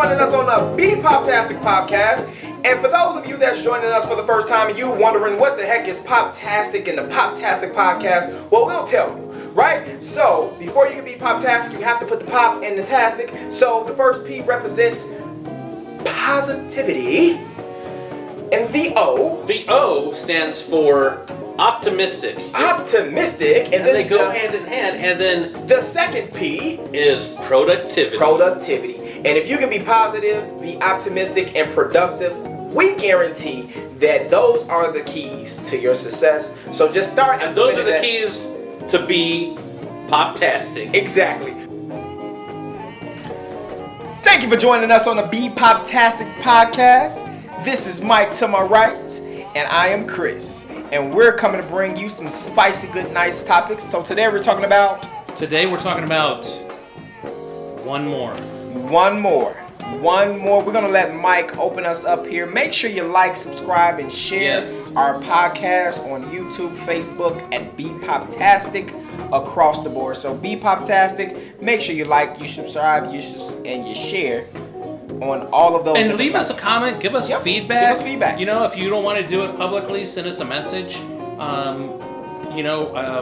joining us on the Be Poptastic podcast. And for those of you that's joining us for the first time and you wondering what the heck is Poptastic and the Poptastic podcast, well, we'll tell you, right? So, before you can be Poptastic, you have to put the pop in the tastic. So, the first P represents positivity. And the O? The O stands for optimistic. Optimistic. And then they go hand in hand. And then the second P is productivity. Productivity. And if you can be positive, be optimistic, and productive, we guarantee that those are the keys to your success. So just start. And those are the keys to be Poptastic. Exactly. Thank you for joining us on the Be Poptastic podcast. This is Mike to my right, and I am Chris. And we're coming to bring you some spicy, good, nice topics. So today we're talking about... one more. We're going to let Mike open us up here. Make sure you like, subscribe, and share our podcast on YouTube, Facebook, at Be Poptastic across the board. So Be Poptastic. Make sure you like, you subscribe, and you share on all of those. And leave us a comment. Give us feedback. Give us feedback. You know, if you don't want to do it publicly, send us a message.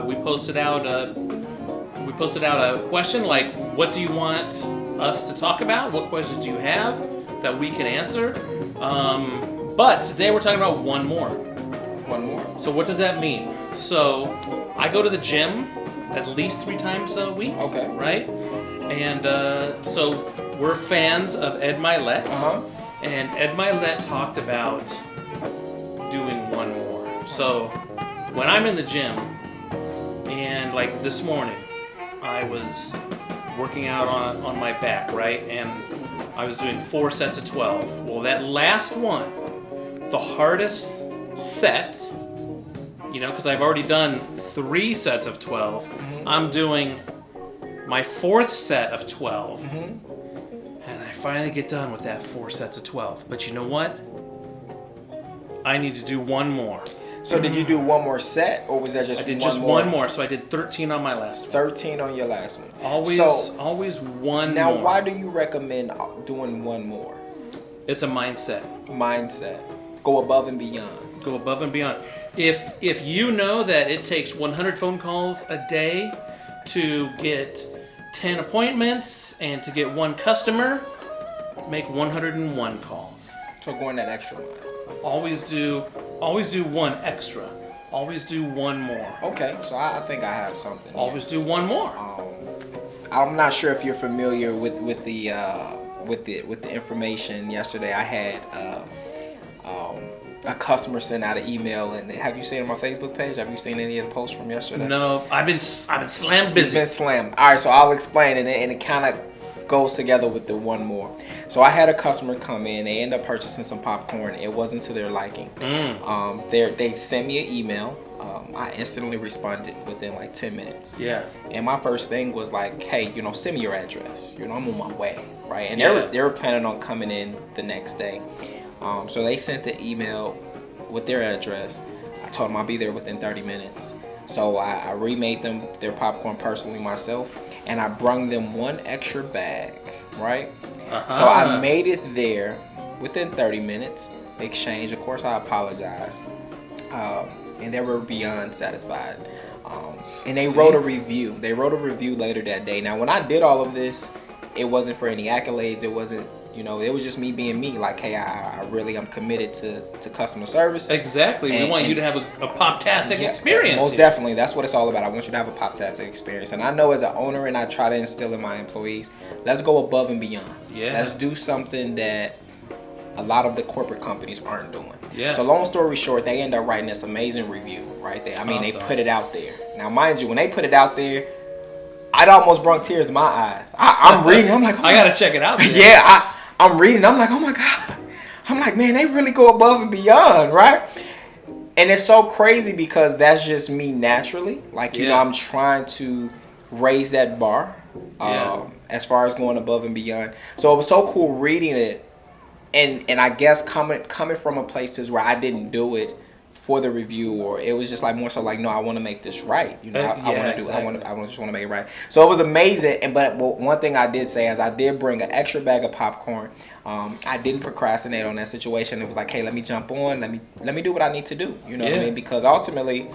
We posted out a question like, what do you want us to talk about? What questions do you have that we can answer? But today we're talking about one more. One more. So what does that mean? So I go to the gym at least 3 times a week. Okay. Right? And so we're fans of Ed Milet. Uh-huh. And Ed Milet talked about doing one more. So when I'm in the gym, and like this morning, I was working out on my back, right? And I was doing 4 sets of 12. Well, that last one, the hardest set, because I've already done 3 sets of 12. Mm-hmm. I'm doing my 4th set of 12. Mm-hmm. And I finally get done with that 4 sets of 12. But you know what? I need to do one more. So did you do one more set, or was that just one more? I did just one more, so I did 13 on my last one. 13 on your last one. Always one now, more. Now, why do you recommend doing one more? It's a mindset. Go above and beyond. Go above and beyond. If you know that it takes 100 phone calls a day to get 10 appointments and to get 1 customer, make 101 calls. So going that extra mile. Always do 1 extra. Always do 1 more. Okay, so I think I have something. Always do 1 more. I'm not sure if you're familiar with the information. Yesterday, I had a customer send out an email, and have you seen it on my Facebook page? Have you seen any of the posts from yesterday? No, I've been slammed busy. It's been slammed. All right, so I'll explain it, and it kind of goes together with the one more. So I had a customer come in. They ended up purchasing some popcorn. It wasn't to their liking. They sent me an email. I instantly responded within like 10 minutes. Yeah. And my first thing was like, hey, send me your address. I'm on my way, right? And they were planning on coming in the next day. So they sent the email with their address. I told them I'll be there within 30 minutes. So I remade them their popcorn personally myself, and I brung them 1 extra bag, right? Uh-huh. So I made it there within 30 minutes. Exchange, of course, I apologized. And they were beyond satisfied. And they wrote a review. They wrote a review later that day. Now, when I did all of this, it wasn't for any accolades. It wasn't, it was just me being me. Like, hey, I really am committed to customer service. Exactly. We want you to have a Poptastic experience. Most definitely. That's what it's all about. I want you to have a Poptastic experience. And I know as an owner, and I try to instill in my employees, let's go above and beyond. Yeah. Let's do something that a lot of the corporate companies aren't doing. Yeah. So long story short, they end up writing this amazing review, right? They put it out there. Now, mind you, when they put it out there, I'd almost brought tears in my eyes. I'm reading. I'm like, I gotta check it out. Man. Yeah, I'm reading. I'm like, oh my God. I'm like, man, they really go above and beyond, right? And it's so crazy because that's just me naturally. Like, I'm trying to raise that bar as far as going above and beyond. So it was so cool reading it. And I guess coming from a place where I didn't do it for the review, or it was just like more so like, no, I want to make this right. You know, I want to do. Exactly. I just want to make it right. So it was amazing. And but one thing I did say is I did bring an extra bag of popcorn. I didn't procrastinate on that situation. It was like, hey, let me jump on. Let me do what I need to do. You know what I mean? Because ultimately.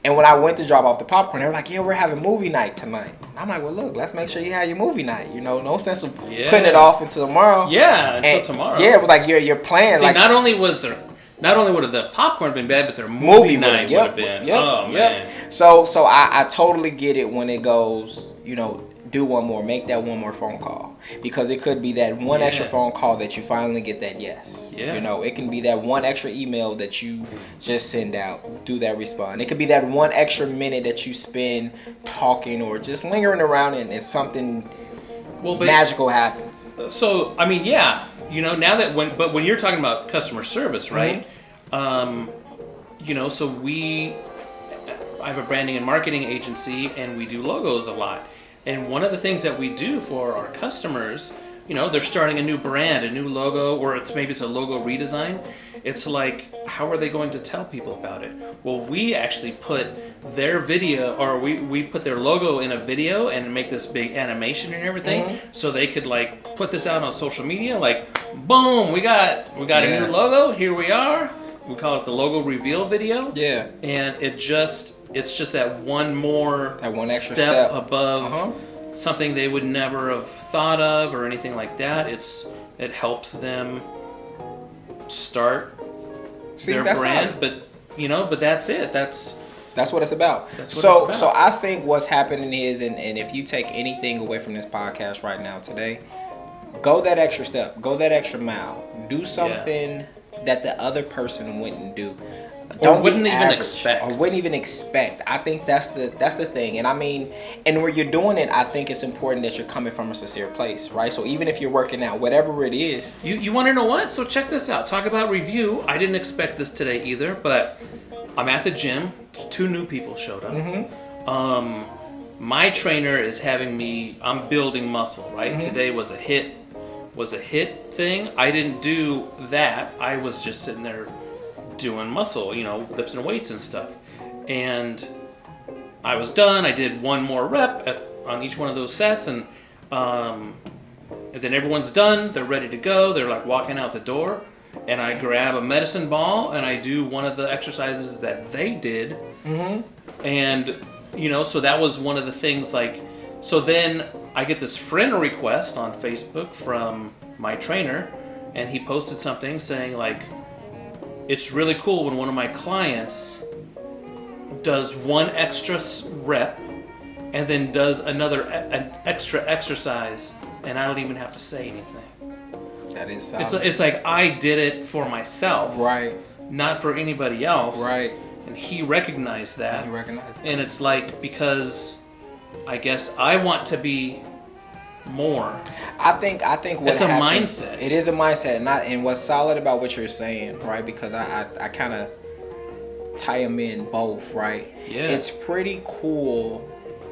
And when I went to drop off the popcorn, they were like, yeah, we're having movie night tonight. And I'm like, well, look, let's make sure you have your movie night. You know, no sense of putting it off until tomorrow. Yeah, until tomorrow. Yeah, it was like you're playing. See, like, not only would the popcorn been bad, but their movie night would have been. Man. So I totally get it when it goes, you know, do one more, make that one more phone call. Because it could be that one extra phone call that you finally get that yes. Yeah. You know, it can be that one extra email that you just send out, do that respond. It could be that one extra minute that you spend talking or just lingering around and something magical happens. So, I mean, you know, now that when you're talking about customer service, right? You know, so I have a branding and marketing agency and we do logos a lot. And one of the things that we do for our customers, you know, they're starting a new brand, a new logo, or maybe it's a logo redesign. It's like, how are they going to tell people about it? Well, we actually put their video, or we put their logo in a video and make this big animation and everything, so they could like put this out on social media. Like, boom, we got a new logo. Here we are. We call it the logo reveal video. Yeah. And it's just that one extra step above something they would never have thought of or anything like that. It helps them start their brand, but that's it. That's what it's about. So I think what's happening is, and if you take anything away from this podcast right now today, go that extra step, go that extra mile, do something that the other person wouldn't do. Wouldn't even expect. I think that's the thing. And I mean, and when you're doing it, I think it's important that you're coming from a sincere place, right? So even if you're working out, whatever it is. You want to know what? So check this out. Talk about review. I didn't expect this today either, but I'm at the gym. 2 new people showed up. My trainer is having me, I'm building muscle, right? Today was a hit thing. I didn't do that. I was just sitting there doing muscle, you know, lifting weights and stuff. And I was done. I did one more rep on each one of those sets, and then everyone's done. They're ready to go. They're like walking out the door, and I grab a medicine ball and I do one of the exercises that they did. And you know, so that was one of the things. Like, so then I get this friend request on Facebook from my trainer, and he posted something saying like, it's really cool when one of my clients does one extra rep and then does an extra exercise, and I don't even have to say anything. That is solid. It's like I did it for myself, right? Not for anybody else, right? And he recognized that. And it's like, because I guess I want to be more. I think what it's happens, a mindset. It is a mindset, and what's solid about what you're saying, right? Because I kind of tie them in both, right? Yeah. It's pretty cool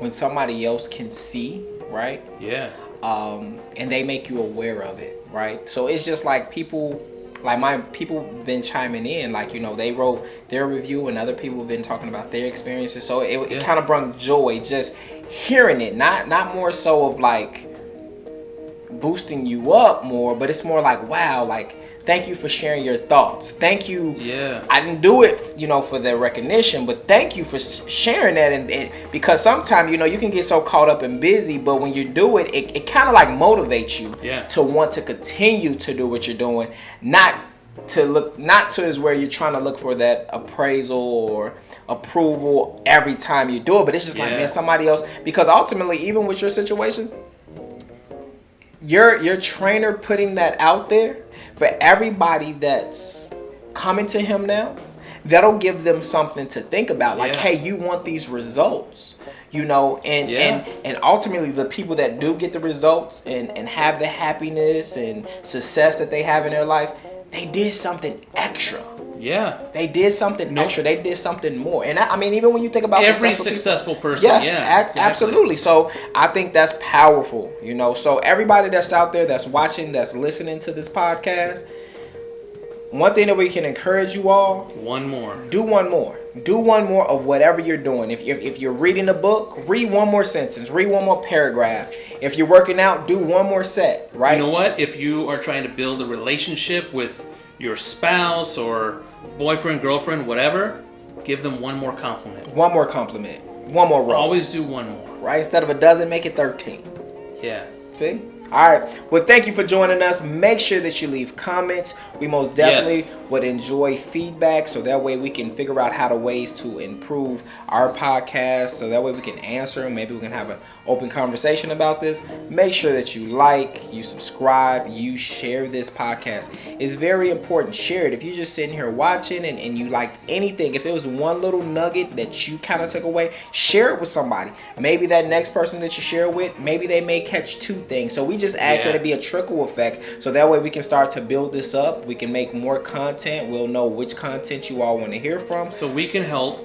when somebody else can see, right? Yeah. And they make you aware of it, right? So it's just like people been chiming in, like, you know, they wrote their review and other people have been talking about their experiences. So it kind of brought joy just hearing it, not more so of like boosting you up more, but it's more like, wow, like, thank you for sharing your thoughts. Thank you. Yeah. I didn't do it, you know, for the recognition, but thank you for sharing that. And because sometimes, you know, you can get so caught up and busy, but when you do it, it kind of like motivates you to want to continue to do what you're doing, not to is where you're trying to look for that appraisal or approval every time you do it. But it's just like, man, somebody else, because ultimately, even with your situation, your trainer putting that out there for everybody that's coming to him now, that'll give them something to think about. Like, hey, you want these results, you know, and ultimately the people that do get the results and have the happiness and success that they have in their life, they did something extra. Yeah. They did something extra. They did something more. And I mean, even when you think about every successful person. Yes, exactly. Absolutely. So I think that's powerful, you know. So everybody that's out there that's watching, that's listening to this podcast, one thing that we can encourage you all: one more. Do one more. Do one more of whatever you're doing. If you're reading a book, read one more sentence. Read one more paragraph. If you're working out, do one more set. Right? You know what? If you are trying to build a relationship with your spouse or boyfriend, girlfriend, whatever, give them one more compliment. One more compliment. One more rose. Always do one more. Right? Instead of a dozen, make it 13. Yeah. See? All right. Well, thank you for joining us. Make sure that you leave comments. We most definitely would enjoy feedback, so that way we can figure out how to ways to improve our podcast, so that way we can answer them. Maybe we can have an open conversation about this. Make sure that you like, you subscribe, you share this podcast. It's very important. Share it. If you're just sitting here watching and you liked anything, if it was one little nugget that you kind of took away, share it with somebody. Maybe that next person that you share with, maybe they may catch two things. So we just ask that it be a trickle effect, so that way we can start to build this up. We can make more content. We'll know which content you all want to hear from, so we can help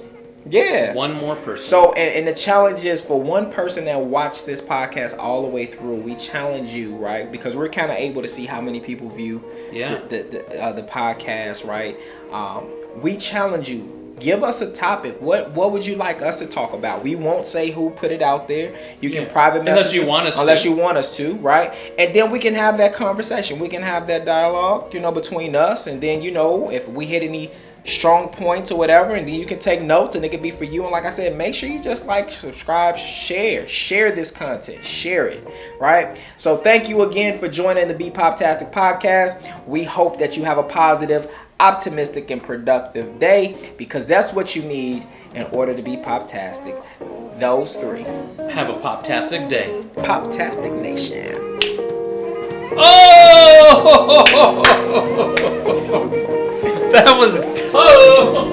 one more person. So and the challenge is for one person that watched this podcast all the way through, we challenge you, right? Because we're kind of able to see how many people view the podcast, right? We challenge you. Give us a topic. What would you like us to talk about? We won't say who put it out there. You can private message unless you want us to, right? And then we can have that conversation. We can have that dialogue, between us. And then, if we hit any strong points or whatever, and then you can take notes, and it can be for you. And like I said, make sure you just like, subscribe, share this content, share it, right? So thank you again for joining the Be Poptastic podcast. We hope that you have a positive, optimistic, and productive day, because that's what you need in order to be poptastic. Those three. Have a poptastic day. Poptastic Nation. Oh! That was dope.